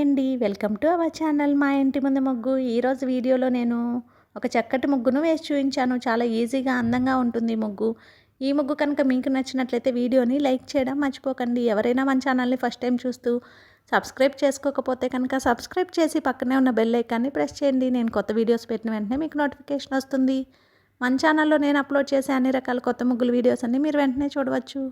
అండి. Welcome to our channel మా ఇంటి ముందు ముగ్గు. ఈరోజు వీడియోలో నేను ఒక చక్కటి ముగ్గును వేసి చూపించాను. చాలా ఈజీగా అందంగా ఉంటుంది ఈ ముగ్గు. ఈ ముగ్గు కనుక మీకు నచ్చినట్లయితే వీడియోని లైక్ చేయడం మర్చిపోకండి. ఎవరైనా మన ఛానల్ని ఫస్ట్ టైం చూస్తూ సబ్స్క్రైబ్ చేసుకోకపోతే కనుక సబ్స్క్రైబ్ చేసి పక్కనే ఉన్న బెల్ ఐకాన్ని ప్రెస్ చేయండి. నేను కొత్త వీడియోస్ పెట్టిన వెంటనే మీకు నోటిఫికేషన్ వస్తుంది. మన ఛానల్లో నేను అప్లోడ్ చేసే అన్ని రకాల కొత్త ముగ్గుల వీడియోస్ అన్ని మీరు వెంటనే చూడవచ్చు.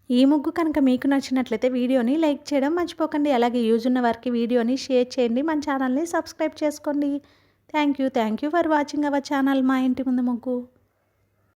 ఈ ముగ్గు కనుక మీకు నచ్చినట్లయితే వీడియోని లైక్ చేయడం మర్చిపోకండి. అలాగే యూజ్ ఉన్న వారికి వీడియోని షేర్ చేయండి. మన ఛానల్ని సబ్స్క్రైబ్ చేసుకోండి. Thank you for watching our channel మా ఇంటి ముందు ముగ్గు.